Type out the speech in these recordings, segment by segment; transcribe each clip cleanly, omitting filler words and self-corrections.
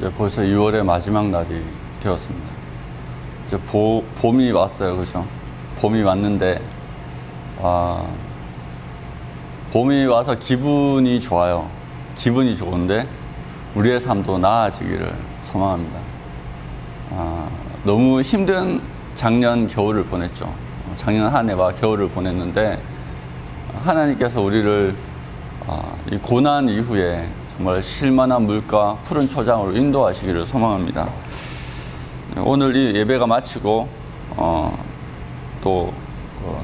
벌써 2월의 마지막 날이 되었습니다. 이제 봄이 왔어요, 그죠? 봄이 왔는데, 봄이 와서 기분이 좋아요. 기분이 좋은데, 우리의 삶도 나아지기를 소망합니다. 너무 힘든 작년 겨울을 보냈죠. 작년 한 해와 겨울을 보냈는데, 하나님께서 우리를 이 고난 이후에 정말 쉴만한 물가 푸른 초장으로 인도하시기를 소망합니다. 오늘 이 예배가 마치고 또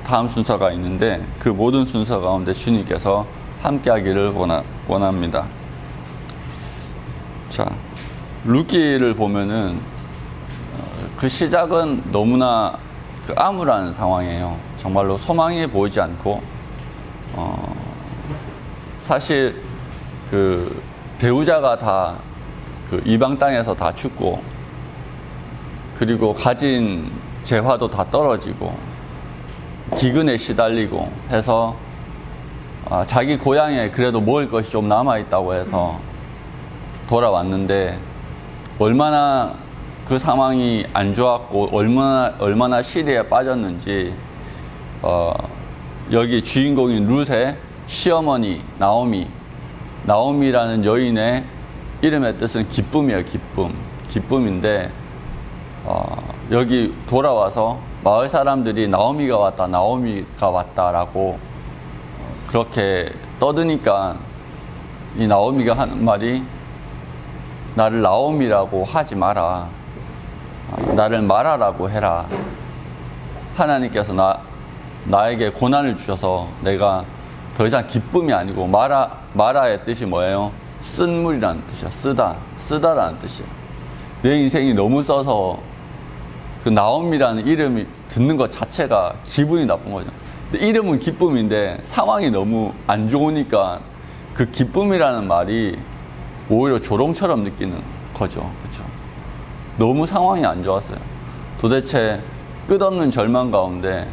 다음 순서가 있는데 그 모든 순서 가운데 주님께서 함께하기를 원합니다. 자, 룻기를 보면은 그 시작은 너무나 암울한 상황이에요. 정말로 소망이 보이지 않고 사실 그 배우자가 다 그 이방 땅에서 다 죽고 그리고 가진 재화도 다 떨어지고 기근에 시달리고 해서 자기 고향에 그래도 먹을 것이 좀 남아있다고 해서 돌아왔는데 얼마나 그 상황이 안 좋았고 얼마나 시리에 빠졌는지 여기 주인공인 룻의 시어머니 나오미라는 여인의 이름의 뜻은 기쁨이에요. 기쁨인데 여기 돌아와서 마을 사람들이 나오미가 왔다라고 그렇게 떠드니까 이 나오미가 하는 말이 나를 나오미라고 하지 마라. 나를 마라라고 해라. 하나님께서 나에게 고난을 주셔서 내가 더 이상 기쁨이 아니고 마라의 뜻이 뭐예요? 쓴 물이라는 뜻이야. 쓰다라는 뜻이야. 내 인생이 너무 써서 그 나옴이라는 이름이 듣는 것 자체가 기분이 나쁜 거죠. 근데 이름은 기쁨인데 상황이 너무 안 좋으니까 그 기쁨이라는 말이 오히려 조롱처럼 느끼는 거죠. 그렇죠? 너무 상황이 안 좋았어요. 도대체 끝없는 절망 가운데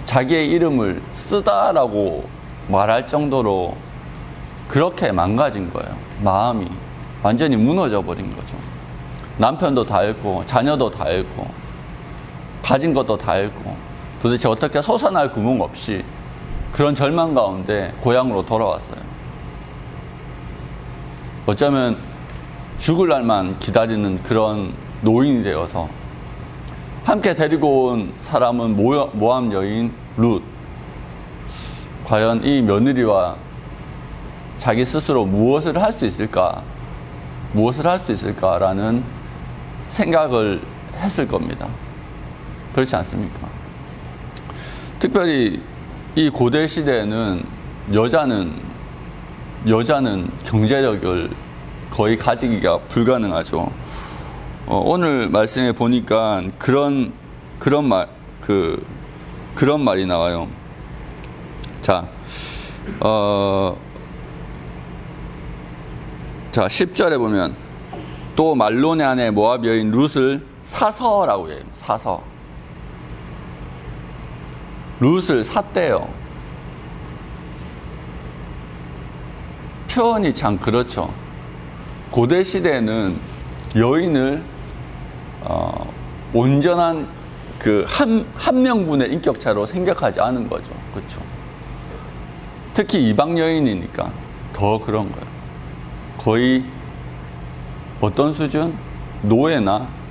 자기의 이름을 쓰다라고 말할 정도로 그렇게 망가진 거예요. 마음이 완전히 무너져 버린 거죠. 남편도 다 잃고 자녀도 다 잃고 가진 것도 다 잃고 도대체 어떻게 솟아날 구멍 없이 그런 절망 가운데 고향으로 돌아왔어요. 어쩌면 죽을 날만 기다리는 그런 노인이 되어서 함께 데리고 온 사람은 모함 여인 룻. 과연 이 며느리와 자기 스스로 무엇을 할 수 있을까라는 생각을 했을 겁니다. 그렇지 않습니까? 특별히 이 고대 시대에는 여자는 경제력을 거의 가지기가 불가능하죠. 오늘 말씀에 보니까 그런 말이 나와요. 자, 10절에 보면 또 말론의 아내 모압 여인 룻을 사서라고 해요. 사서. 룻을 샀대요. 표현이 참 그렇죠. 고대 시대에는 여인을 온전한 그 한 명분의 인격차로 생각하지 않은 거죠. 그렇죠. 특히 이방 여인이니까 더 그런 거예요. 거의 어떤 수준?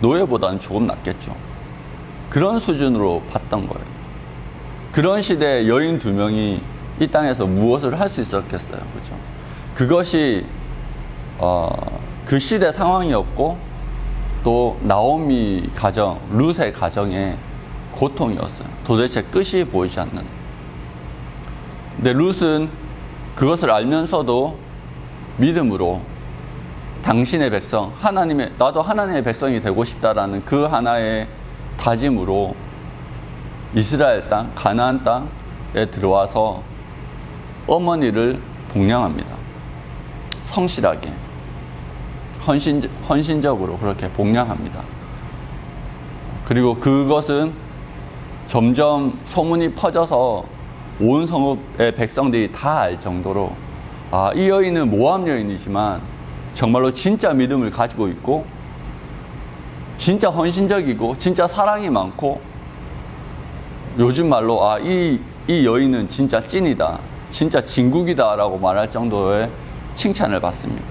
노예보다는 조금 낫겠죠. 그런 수준으로 봤던 거예요. 그런 시대에 여인 2명이 이 땅에서 무엇을 할 수 있었겠어요. 그렇죠. 그것이 그 시대 상황이었고 또 나오미 가정, 룻의 가정의 고통이었어요. 도대체 끝이 보이지 않는. 근데 룻은 그것을 알면서도 믿음으로 당신의 백성, 나도 하나님의 백성이 되고 싶다라는 그 하나의 다짐으로 이스라엘 땅, 가나안 땅에 들어와서 어머니를 복양합니다. 성실하게. 헌신적으로 그렇게 복양합니다. 그리고 그것은 점점 소문이 퍼져서 온 성읍의 백성들이 다 알 정도로 이 여인은 모함 여인이지만 정말로 진짜 믿음을 가지고 있고 진짜 헌신적이고 진짜 사랑이 많고 요즘 말로 이 여인은 진짜 찐이다, 진짜 진국이다 라고 말할 정도의 칭찬을 받습니다.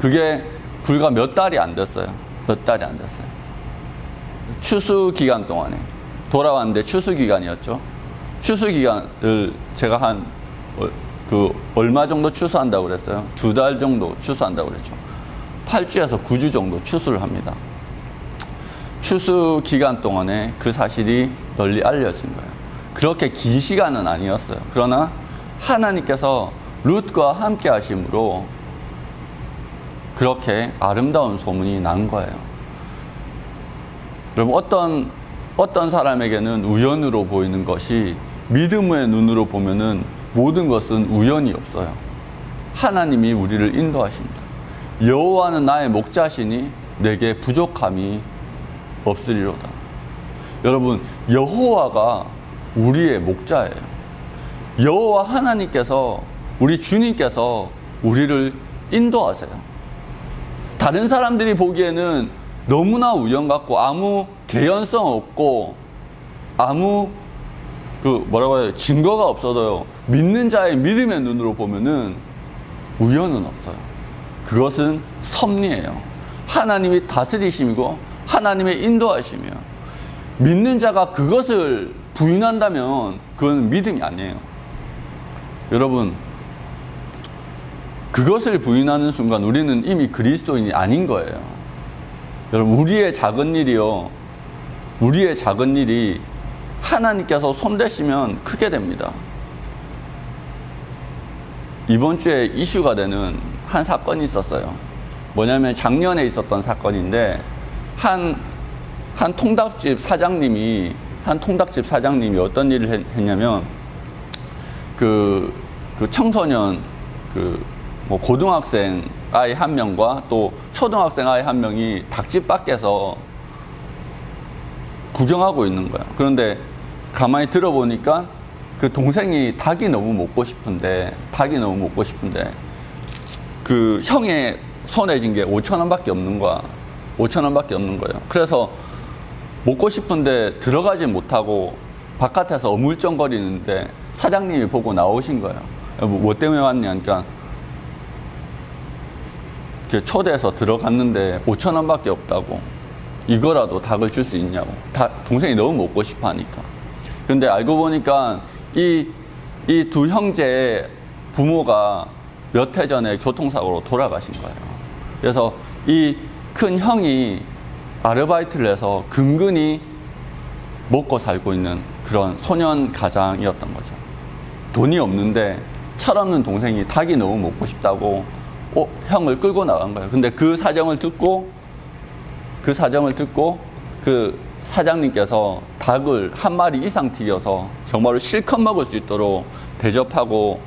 그게 불과 몇 달이 안 됐어요. 몇 달이 안 됐어요. 추수 기간 동안에 돌아왔는데 추수 기간이었죠. 추수 기간을 제가 얼마 정도 추수한다고 그랬어요? 2달 정도 추수한다고 그랬죠. 8주에서 9주 정도 추수를 합니다. 추수 기간 동안에 그 사실이 널리 알려진 거예요. 그렇게 긴 시간은 아니었어요. 그러나 하나님께서 룻과 함께 하심으로 그렇게 아름다운 소문이 난 거예요. 여러분, 어떤 사람에게는 우연으로 보이는 것이 믿음의 눈으로 보면은 모든 것은 우연이 없어요. 하나님이 우리를 인도하십니다. 여호와는 나의 목자시니 내게 부족함이 없으리로다. 여러분, 여호와가 우리의 목자예요. 여호와 하나님께서, 우리 주님께서 우리를 인도하세요. 다른 사람들이 보기에는 너무나 우연 같고 아무 개연성 없고 아무 증거가 없어도요, 믿는 자의 믿음의 눈으로 보면은 우연은 없어요. 그것은 섭리예요. 하나님이 다스리심이고 하나님의 인도하심이에요. 믿는 자가 그것을 부인한다면 그건 믿음이 아니에요. 여러분, 그것을 부인하는 순간 우리는 이미 그리스도인이 아닌 거예요. 여러분, 우리의 작은 일이 하나님께서 손대시면 크게 됩니다. 이번 주에 이슈가 되는 한 사건이 있었어요. 뭐냐면 작년에 있었던 사건인데 한 통닭집 사장님이 어떤 일을 했냐면 그 청소년 고등학생 아이 한 명과 또 초등학생 아이 한 명이 닭집 밖에서 구경하고 있는 거야. 그런데 가만히 들어보니까 그 동생이 닭이 너무 먹고 싶은데 그 형의 손에 쥔 게 5,000원밖에 없는 거야. 5,000원밖에 없는 거예요. 그래서 먹고 싶은데 들어가지 못하고 바깥에서 어물쩡거리는데 사장님이 보고 나오신 거예요. 뭐 때문에 왔냐니까 초대해서 들어갔는데 5,000원밖에 없다고. 이거라도 닭을 줄 수 있냐고. 동생이 너무 먹고 싶어 하니까. 근데 알고 보니까 이 두 형제의 부모가 몇 해 전에 교통사고로 돌아가신 거예요. 그래서 이 큰 형이 아르바이트를 해서 근근히 먹고 살고 있는 그런 소년 가장이었던 거죠. 돈이 없는데 철없는 동생이 닭이 너무 먹고 싶다고 형을 끌고 나간 거예요. 근데 그 사정을 듣고 그 사장님께서 닭을 한 마리 이상 튀겨서 정말로 실컷 먹을 수 있도록 대접하고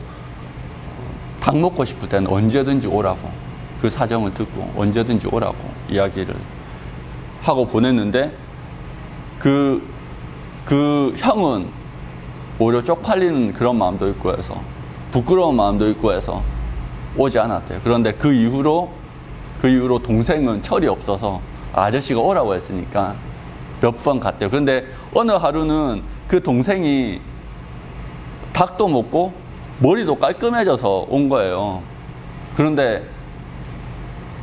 닭 먹고 싶을 때는 언제든지 오라고, 그 사정을 듣고 언제든지 오라고 이야기를 하고 보냈는데 그 형은 오히려 쪽팔리는 그런 마음도 있고 해서 부끄러운 마음도 있고 해서 오지 않았대요. 그런데 그 이후로 동생은 철이 없어서 아저씨가 오라고 했으니까 몇 번 갔대요. 그런데 어느 하루는 그 동생이 닭도 먹고 머리도 깔끔해져서 온 거예요. 그런데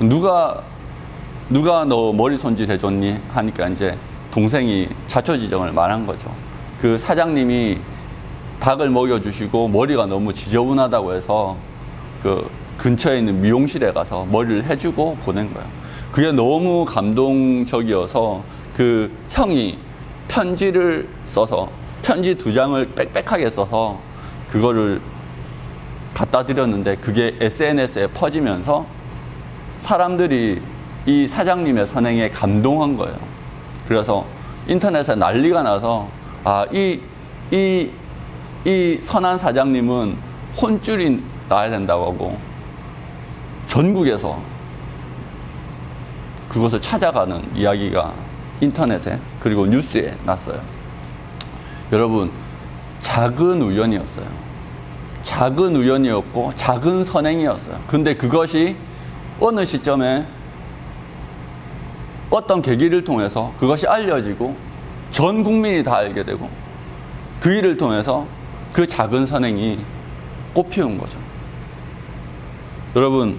누가 너 머리 손질 해줬니? 하니까 이제 동생이 자초지정을 말한 거죠. 그 사장님이 닭을 먹여주시고 머리가 너무 지저분하다고 해서 그 근처에 있는 미용실에 가서 머리를 해주고 보낸 거예요. 그게 너무 감동적이어서 그 형이 편지를 써서 편지 2장을 빽빽하게 써서 그거를 갖다 드렸는데 그게 SNS에 퍼지면서 사람들이 이 사장님의 선행에 감동한 거예요. 그래서 인터넷에 난리가 나서 이 선한 사장님은 혼줄이 나야 된다고 하고 전국에서 그것을 찾아가는 이야기가 인터넷에 그리고 뉴스에 났어요. 여러분, 작은 우연이었어요. 작은 우연이었고 작은 선행이었어요. 근데 그것이 어느 시점에 어떤 계기를 통해서 그것이 알려지고 전 국민이 다 알게 되고 그 일을 통해서 그 작은 선행이 꽃피운 거죠. 여러분,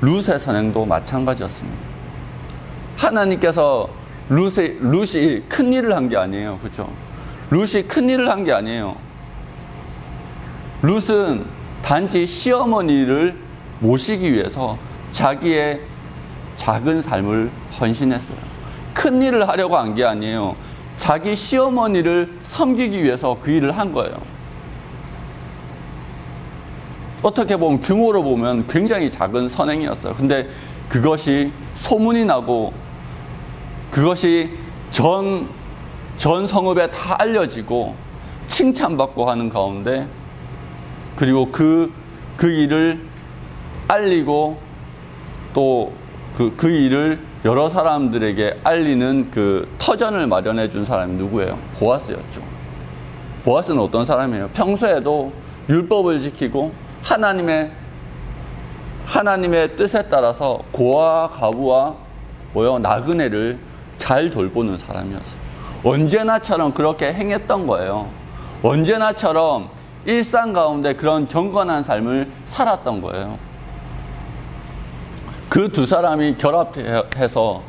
룻의 선행도 마찬가지였습니다. 하나님께서 룻이 큰 일을 한 게 아니에요. 그렇죠? 룻이 큰 일을 한 게 아니에요. 룻은 단지 시어머니를 모시기 위해서 자기의 작은 삶을 헌신했어요. 큰 일을 하려고 한 게 아니에요. 자기 시어머니를 섬기기 위해서 그 일을 한 거예요. 어떻게 보면 규모로 보면 굉장히 작은 선행이었어요. 근데 그것이 소문이 나고 그것이 전 성읍에 다 알려지고 칭찬받고 하는 가운데, 그리고 그 일을 알리고 또 그 일을 여러 사람들에게 알리는 그 터전을 마련해 준 사람이 누구예요? 보아스였죠. 보아스는 어떤 사람이에요? 평소에도 율법을 지키고 하나님의 뜻에 따라서 고아와 가부와 나그네를 잘 돌보는 사람이었어요. 언제나처럼 그렇게 행했던 거예요. 언제나처럼 일상 가운데 그런 경건한 삶을 살았던 거예요. 그 두 사람이 결합해서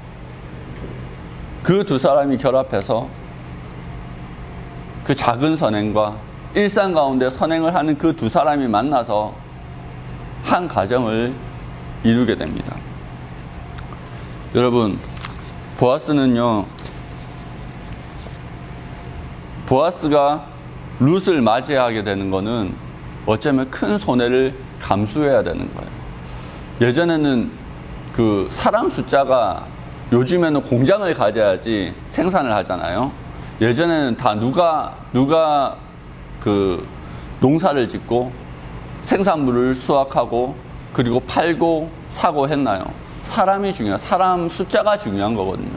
그 작은 선행과 일상 가운데 선행을 하는 그 두 사람이 만나서 한 가정을 이루게 됩니다. 여러분, 보아스가 룻을 맞이하게 되는 것은 어쩌면 큰 손해를 감수해야 되는 거예요. 예전에는 그 사람 숫자가, 요즘에는 공장을 가져야지 생산을 하잖아요. 예전에는 다 누가 그 농사를 짓고 생산물을 수확하고 그리고 팔고 사고 했나요? 사람이 중요해요. 사람 숫자가 중요한 거거든요.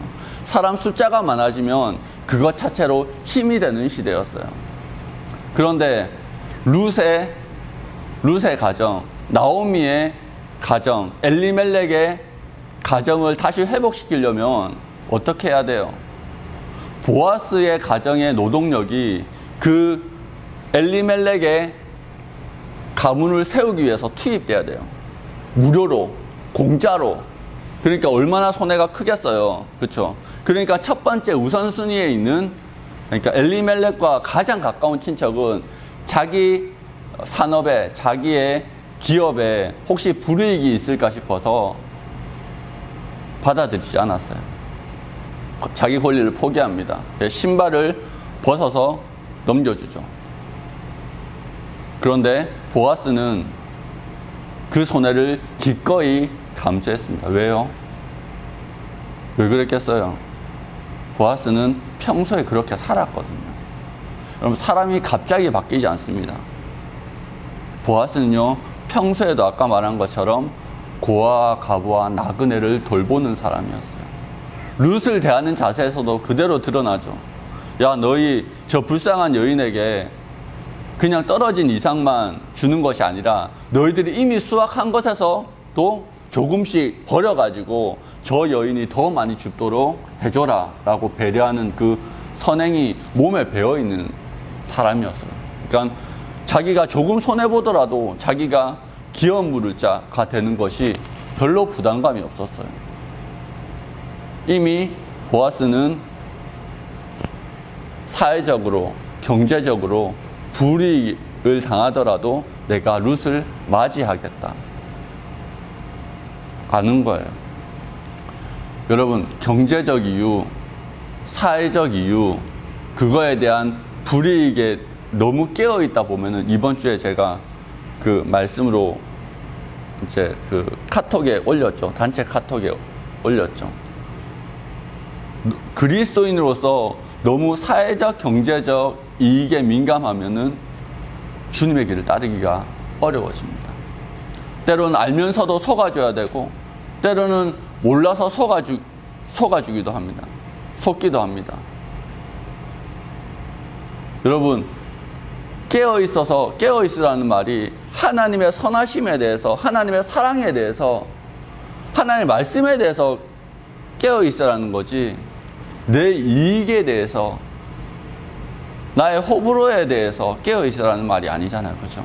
사람 숫자가 많아지면 그것 자체로 힘이 되는 시대였어요. 그런데 룻의 가정, 나오미의 가정, 엘리멜렉의 가정을 다시 회복시키려면 어떻게 해야 돼요? 보아스의 가정의 노동력이 그 엘리멜렉의 가문을 세우기 위해서 투입돼야 돼요. 무료로, 공짜로. 그러니까 얼마나 손해가 크겠어요. 그렇죠? 그러니까 첫 번째 우선순위에 있는, 그러니까 엘리멜렉과 가장 가까운 친척은 자기 산업에, 자기의 기업에 혹시 불이익이 있을까 싶어서 받아들이지 않았어요. 자기 권리를 포기합니다. 신발을 벗어서 넘겨주죠. 그런데 보아스는 그 손해를 기꺼이 감수했습니다. 왜요? 왜 그랬겠어요? 보아스는 평소에 그렇게 살았거든요. 여러분, 사람이 갑자기 바뀌지 않습니다. 보아스는요, 평소에도 아까 말한 것처럼 고아와 가부와 나그네를 돌보는 사람이었어요. 룻을 대하는 자세에서도 그대로 드러나죠. 야, 너희 저 불쌍한 여인에게 그냥 떨어진 이상만 주는 것이 아니라 너희들이 이미 수확한 것에서 또 조금씩 버려가지고 저 여인이 더 많이 줍도록 해줘라 라고 배려하는 그 선행이 몸에 배어있는 사람이었어요. 그러니까 자기가 조금 손해보더라도 자기가 기업물을 자가 되는 것이 별로 부담감이 없었어요. 이미 보아스는 사회적으로, 경제적으로 불이익을 당하더라도 내가 룻을 맞이하겠다 아는 거예요. 여러분, 경제적 이유, 사회적 이유, 그거에 대한 불이익에 너무 깨어있다 보면은, 이번 주에 제가 그 말씀으로 이제 그 카톡에 올렸죠. 단체 카톡에 올렸죠. 그리스도인으로서 너무 사회적, 경제적 이익에 민감하면은 주님의 길을 따르기가 어려워집니다. 때로는 알면서도 속아줘야 되고, 때로는 몰라서 속아주기도 합니다. 속기도 합니다. 여러분, 깨어있으라는 말이 하나님의 선하심에 대해서, 하나님의 사랑에 대해서 하나님의 말씀에 대해서 깨어 있으라는 거지, 내 이익에 대해서, 나의 호불호에 대해서 깨어 있으라는 말이 아니잖아요. 그죠?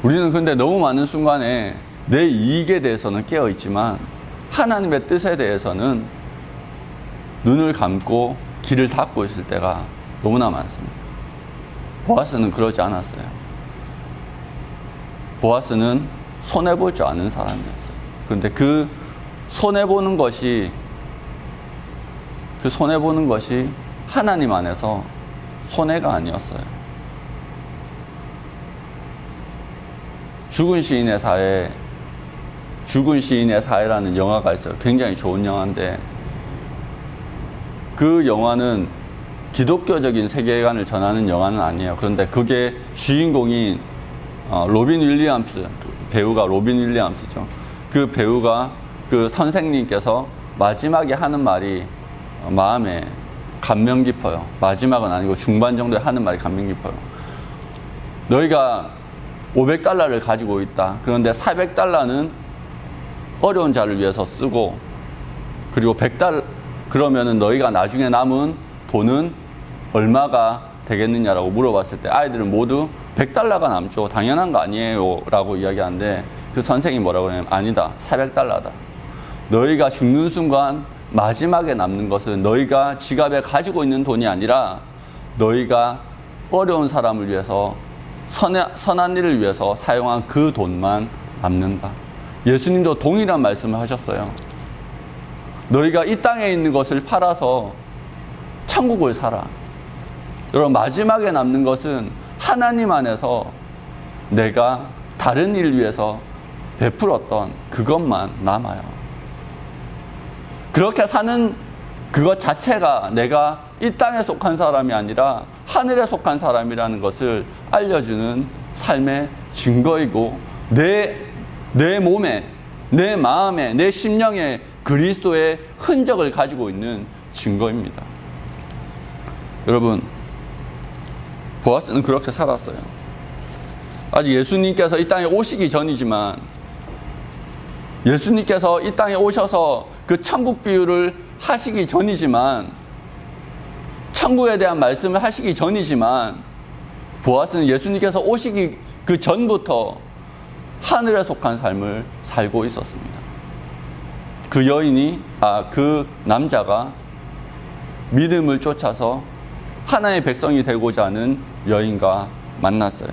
우리는 근데 너무 많은 순간에 내 이익에 대해서는 깨어 있지만 하나님의 뜻에 대해서는 눈을 감고 귀를 닫고 있을 때가 너무나 많습니다. 보아스는 그러지 않았어요. 보아스는 손해볼 줄 아는 사람이었어요. 그런데 그 손해보는 것이 하나님 안에서 손해가 아니었어요. 죽은 시인의 사회라는 영화가 있어요. 굉장히 좋은 영화인데, 그 영화는 기독교적인 세계관을 전하는 영화는 아니에요. 그런데 그게 주인공인 로빈 윌리엄스, 배우가 로빈 윌리엄스죠. 그 배우가, 그 선생님께서 마지막에 하는 말이 마음에 감명 깊어요. 마지막은 아니고 중반 정도에 하는 말이 감명 깊어요. 너희가 $500를 가지고 있다. 그런데 $400는 어려운 자를 위해서 쓰고, 그리고 $100, 그러면은 너희가 나중에 남은 돈은 얼마가 되겠느냐라고 물어봤을 때 아이들은 모두 $100가 남죠. 당연한 거 아니에요 라고 이야기하는데, 그 선생이 뭐라고 하냐면, 아니다, $400다. 너희가 죽는 순간 마지막에 남는 것은 너희가 지갑에 가지고 있는 돈이 아니라 너희가 어려운 사람을 위해서, 선한 일을 위해서 사용한 그 돈만 남는다. 예수님도 동일한 말씀을 하셨어요. 너희가 이 땅에 있는 것을 팔아서 천국을 살아. 여러분, 마지막에 남는 것은 하나님 안에서 내가 다른 일을 위해서 베풀었던 그것만 남아요. 그렇게 사는 그것 자체가 내가 이 땅에 속한 사람이 아니라 하늘에 속한 사람이라는 것을 알려주는 삶의 증거이고, 내 몸에, 내 마음에, 내 심령에 그리스도의 흔적을 가지고 있는 증거입니다. 여러분, 보아스는 그렇게 살았어요. 아직 예수님께서 이 땅에 오시기 전이지만, 예수님께서 이 땅에 오셔서 그 천국 비유를 하시기 전이지만, 천국에 대한 말씀을 하시기 전이지만, 보아스는 예수님께서 오시기 그 전부터 하늘에 속한 삶을 살고 있었습니다. 그 남자가 믿음을 쫓아서 하나님의 백성이 되고자 하는 여인과 만났어요.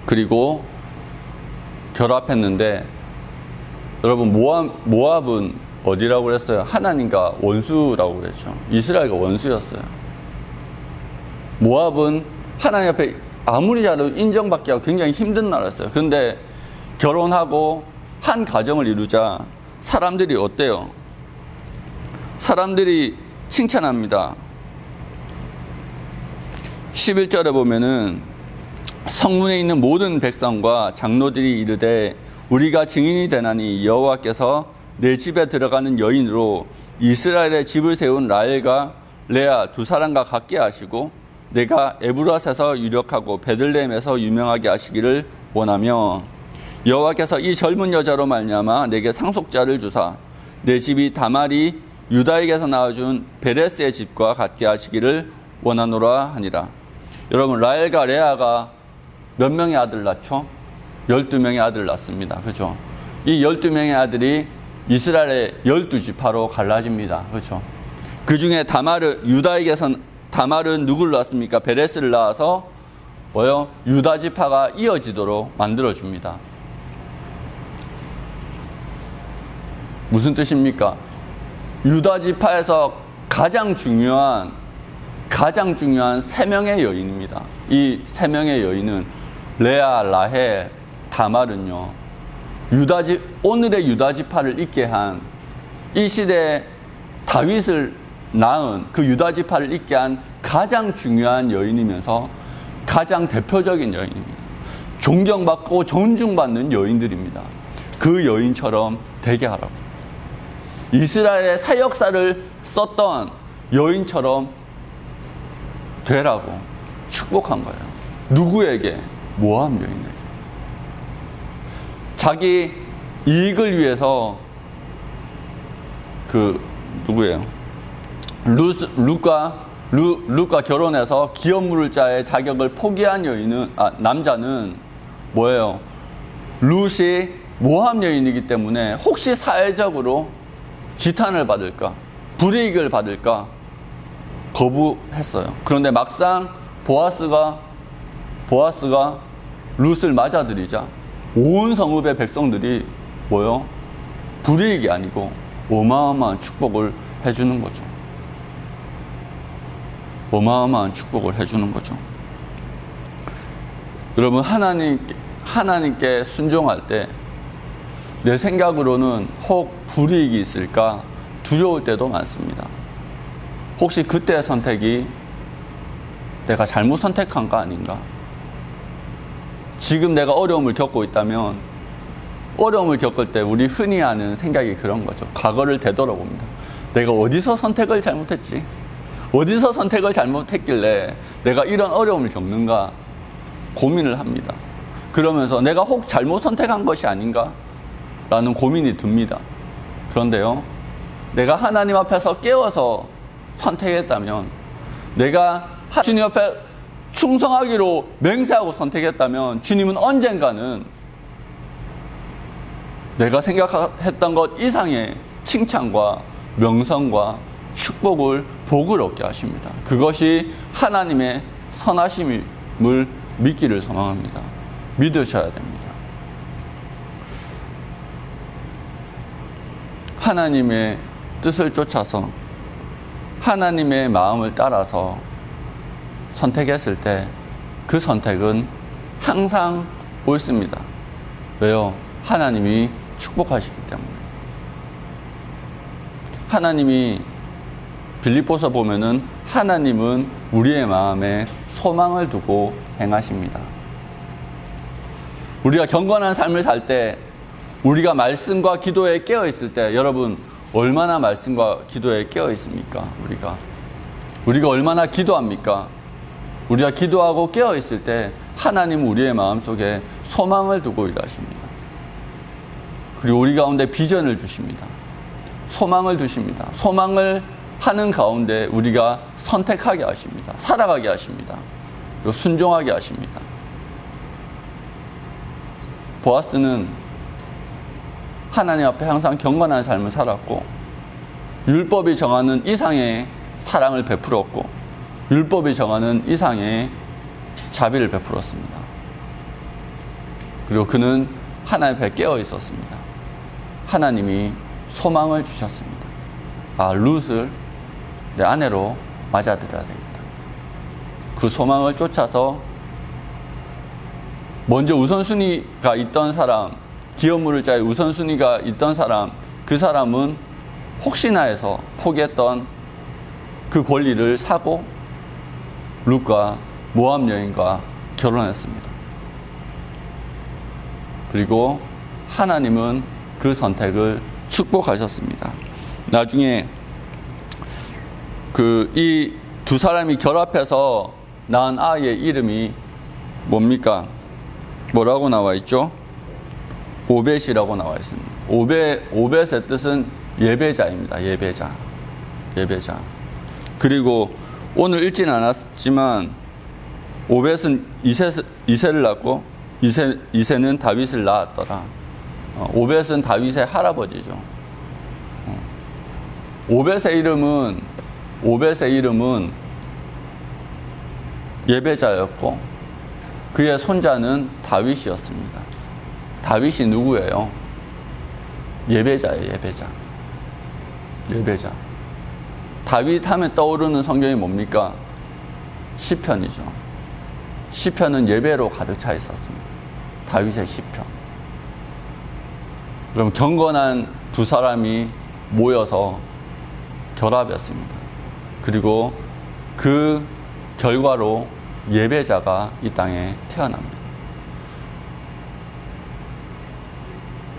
그리고 결합했는데, 여러분, 모압은 어디라고 그랬어요? 하나님과 원수라고 그랬죠. 이스라엘과 원수였어요. 모압은 하나님 앞에 아무리 잘해도 인정받기가 굉장히 힘든 나라였어요. 그런데 결혼하고 한 가정을 이루자 사람들이 어때요? 사람들이 칭찬합니다. 11절에 보면은, 성문에 있는 모든 백성과 장로들이 이르되 우리가 증인이 되나니 여호와께서 내 집에 들어가는 여인으로 이스라엘의 집을 세운 라헬과 레아 두 사람과 같게 하시고 내가 에브라스에서 유력하고 베들레헴에서 유명하게 하시기를 원하며, 여호와께서 이 젊은 여자로 말미암아 내게 상속자를 주사 내 집이 다말이 유다에게서 낳아준 베레스의 집과 같게 하시기를 원하노라 하니라. 여러분, 라헬과 레아가 몇 명의 아들 낳죠? 12명의 아들 낳습니다. 그죠? 이 12명의 아들이 이스라엘의 12지파로 갈라집니다. 그죠? 그 중에 다말은 누구를 낳았습니까? 베레스를 낳아서 유다 지파가 이어지도록 만들어줍니다. 무슨 뜻입니까? 유다 지파에서 가장 중요한 3명의 여인입니다. 이 3명의 여인은 레아, 라헬, 다말은요, 오늘의 유다 지파를 있게 한, 이 시대에 다윗을 낳은 그 유다 지파를 있게 한 가장 중요한 여인이면서 가장 대표적인 여인입니다. 존경받고 존중받는 여인들입니다. 그 여인처럼 되게 하라고. 이스라엘의 새 역사를 썼던 여인처럼 되라고 축복한 거예요. 누구에게? 모압 여인에게. 자기 이익을 위해서 누구예요? 룻과 결혼해서 기업 물을 자의 자격을 포기한 남자는 뭐예요? 룻이 모함 여인이기 때문에 혹시 사회적으로 지탄을 받을까, 불이익을 받을까 거부했어요. 그런데 막상 보아스가 룻을 맞아들이자 온 성읍의 백성들이 뭐요? 불이익이 아니고 어마어마한 축복을 해주는 거죠. 어마어마한 축복을 해주는 거죠. 여러분, 하나님께 순종할 때 내 생각으로는 혹 불이익이 있을까 두려울 때도 많습니다. 혹시 그때의 선택이 내가 잘못 선택한 거 아닌가? 지금 내가 어려움을 겪고 있다면, 어려움을 겪을 때 우리 흔히 하는 생각이 그런 거죠. 과거를 되돌아봅니다. 내가 어디서 선택을 잘못했지? 어디서 선택을 잘못했길래 내가 이런 어려움을 겪는가 고민을 합니다. 그러면서 내가 혹 잘못 선택한 것이 아닌가? 라는 고민이 듭니다. 그런데요, 내가 하나님 앞에서 깨워서 선택했다면, 내가 주님 앞에 충성하기로 맹세하고 선택했다면, 주님은 언젠가는 내가 생각했던 것 이상의 칭찬과 명성과 축복을, 복을 얻게 하십니다. 그것이 하나님의 선하심을 믿기를 소망합니다. 믿으셔야 됩니다. 하나님의 뜻을 쫓아서 하나님의 마음을 따라서 선택했을 때 그 선택은 항상 옳습니다. 왜요? 하나님이 축복하시기 때문에. 하나님이 빌립보서 보면은 하나님은 우리의 마음에 소망을 두고 행하십니다. 우리가 경건한 삶을 살 때, 우리가 말씀과 기도에 깨어 있을 때, 여러분 얼마나 말씀과 기도에 깨어 있습니까? 우리가 얼마나 기도합니까? 우리가 기도하고 깨어 있을 때 하나님은 우리의 마음속에 소망을 두고 일하십니다. 그리고 우리 가운데 비전을 주십니다. 소망을 두십니다. 소망을 하는 가운데 우리가 선택하게 하십니다. 살아가게 하십니다. 그리고 순종하게 하십니다. 보아스는 하나님 앞에 항상 경건한 삶을 살았고, 율법이 정하는 이상의 사랑을 베풀었고, 율법이 정하는 이상의 자비를 베풀었습니다. 그리고 그는 하나님 앞에 깨어 있었습니다. 하나님이 소망을 주셨습니다. 룻을 내 아내로 맞아들여야 되겠다. 그 소망을 쫓아서 먼저 우선순위가 있던 사람, 기업 물을 자의 우선순위가 있던 사람, 그 사람은 혹시나 해서 포기했던 그 권리를 사고 룻과 모압 여인과 결혼했습니다. 그리고 하나님은 그 선택을 축복하셨습니다. 나중에 이 두 사람이 결합해서 낳은 아이의 이름이 뭡니까? 뭐라고 나와 있죠? 오벳이라고 나와 있습니다. 오벳의 뜻은 예배자입니다. 예배자. 그리고 오늘 읽진 않았지만 오벳은 이새를 낳고 이새는 다윗을 낳았더라. 오벳은 다윗의 할아버지죠. 오벳의 이름은 예배자였고 그의 손자는 다윗이었습니다. 다윗이 누구예요? 예배자예요. 예배자. 다윗 하면 떠오르는 성경이 뭡니까? 시편이죠. 시편은 예배로 가득 차 있었습니다. 다윗의 시편. 그럼 경건한 두 사람이 모여서 결합이었습니다. 그리고 그 결과로 예배자가 이 땅에 태어납니다.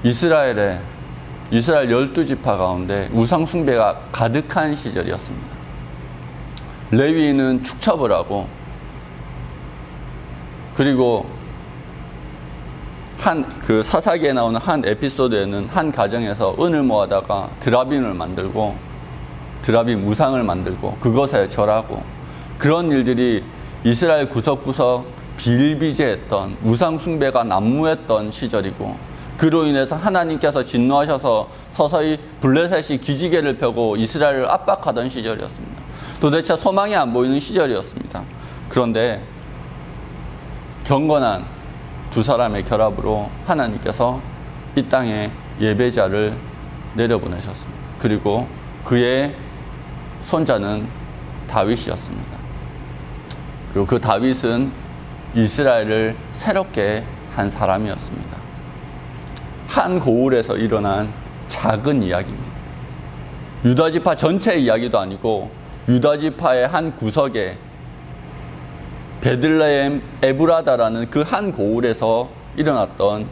이스라엘 12지파 가운데 우상숭배가 가득한 시절이었습니다. 레위인은 축첩을 하고, 그리고 그 사사기에 나오는 한 에피소드에는 한 가정에서 은을 모아다가 드라빔을 만들고 드라빔 우상을 만들고 그것에 절하고 그런 일들이 이스라엘 구석구석 비일비재했던 우상 숭배가 난무했던 시절이고 그로 인해서 하나님께서 진노하셔서 서서히 블레셋이 기지개를 펴고 이스라엘을 압박하던 시절이었습니다. 도대체 소망이 안 보이는 시절이었습니다. 그런데 경건한 두 사람의 결합으로 하나님께서 이 땅에 예배자를 내려보내셨습니다. 그리고 그의 손자는 다윗이었습니다. 그리고 그 다윗은 이스라엘을 새롭게 한 사람이었습니다. 한 고을에서 일어난 작은 이야기입니다. 유다지파 전체의 이야기도 아니고 유다지파의 한 구석에 베들레헴 에브라다라는 그 한 고을에서 일어났던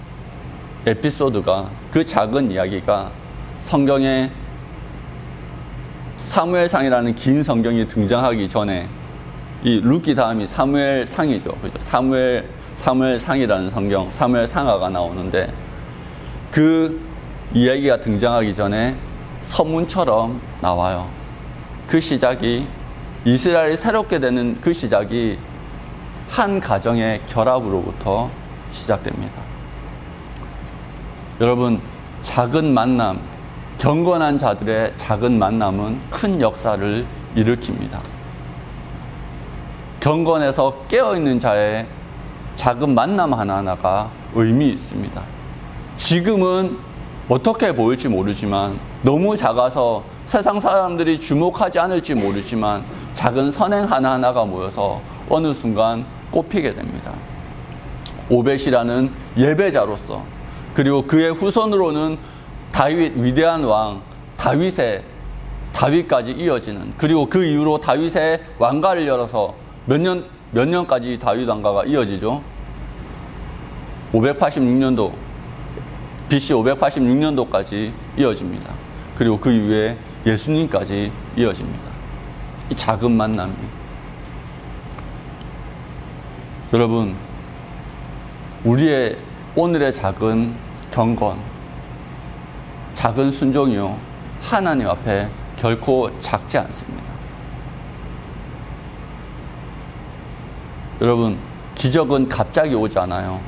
에피소드가 그 작은 이야기가 성경에 사무엘상이라는 긴 성경이 등장하기 전에 이 룻기 다음이 사무엘상이죠. 그죠? 사무엘상이라는 성경, 사무엘상하가 나오는데 그 이야기가 등장하기 전에 서문처럼 나와요. 그 시작이 이스라엘이 새롭게 되는 그 시작이 한 가정의 결합으로부터 시작됩니다. 여러분, 작은 만남, 경건한 자들의 작은 만남은 큰 역사를 일으킵니다. 경건에서 깨어있는 자의 작은 만남 하나하나가 의미 있습니다. 지금은 어떻게 보일지 모르지만 너무 작아서 세상 사람들이 주목하지 않을지 모르지만 작은 선행 하나하나가 모여서 어느 순간 꼽히게 됩니다. 오벳이라는 예배자로서 그리고 그의 후손으로는 다윗 위대한 왕 다윗까지 이어지는 그리고 그 이후로 다윗의 왕가를 열어서 몇 년까지 다윗 왕가가 이어지죠? 586년도 BC 586년도까지 이어집니다. 그리고 그 이후에 예수님까지 이어집니다. 이 작은 만남이 여러분 우리의 오늘의 작은 경건 작은 순종이요 하나님 앞에 결코 작지 않습니다. 여러분 기적은 갑자기 오지 않아요.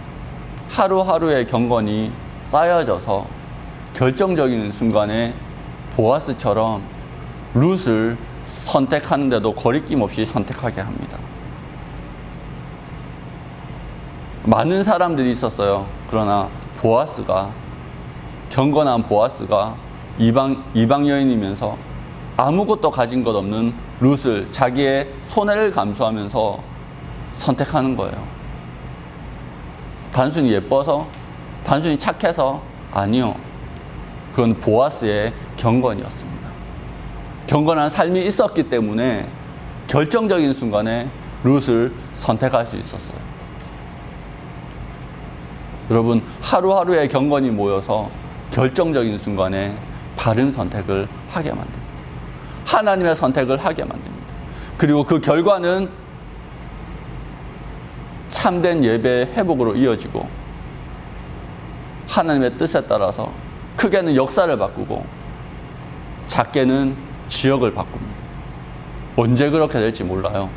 하루하루의 경건이 쌓여져서 결정적인 순간에 보아스처럼 룻을 선택하는데도 거리낌 없이 선택하게 합니다. 많은 사람들이 있었어요. 그러나 경건한 보아스가 이방 여인이면서 아무것도 가진 것 없는 룻을 자기의 손해를 감수하면서 선택하는 거예요. 단순히 예뻐서? 단순히 착해서? 아니요. 그건 보아스의 경건이었습니다. 경건한 삶이 있었기 때문에 결정적인 순간에 룻을 선택할 수 있었어요. 여러분 하루하루의 경건이 모여서 결정적인 순간에 바른 선택을 하게 만듭니다. 하나님의 선택을 하게 만듭니다. 그리고 그 결과는 참된 예배의 회복으로 이어지고 하나님의 뜻에 따라서 크게는 역사를 바꾸고 작게는 지역을 바꿉니다. 언제 그렇게 될지 몰라요.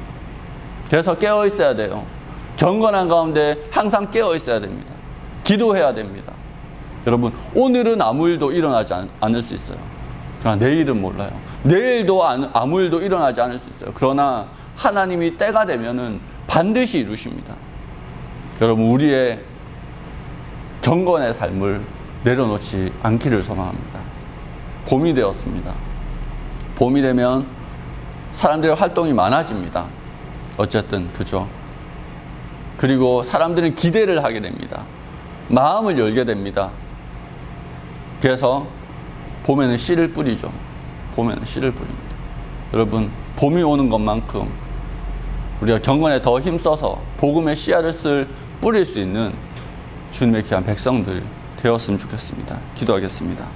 그래서 깨어 있어야 돼요. 경건한 가운데 항상 깨어 있어야 됩니다. 기도해야 됩니다. 여러분 오늘은 아무 일도 일어나지 않을 수 있어요. 그러나 내일은 몰라요. 내일도 아무 일도 일어나지 않을 수 있어요. 그러나 하나님이 때가 되면은 반드시 이루십니다. 여러분 우리의 경건의 삶을 내려놓지 않기를 소망합니다. 봄이 되었습니다. 봄이 되면 사람들의 활동이 많아집니다. 어쨌든 그죠? 그리고 사람들은 기대를 하게 됩니다. 마음을 열게 됩니다. 그래서 봄에는 씨를 뿌리죠. 봄에는 씨를 뿌립니다. 여러분 봄이 오는 것만큼 우리가 경건에 더 힘써서 복음의 씨앗을 뿌릴 수 있는 주님의 귀한 백성들 되었으면 좋겠습니다. 기도하겠습니다.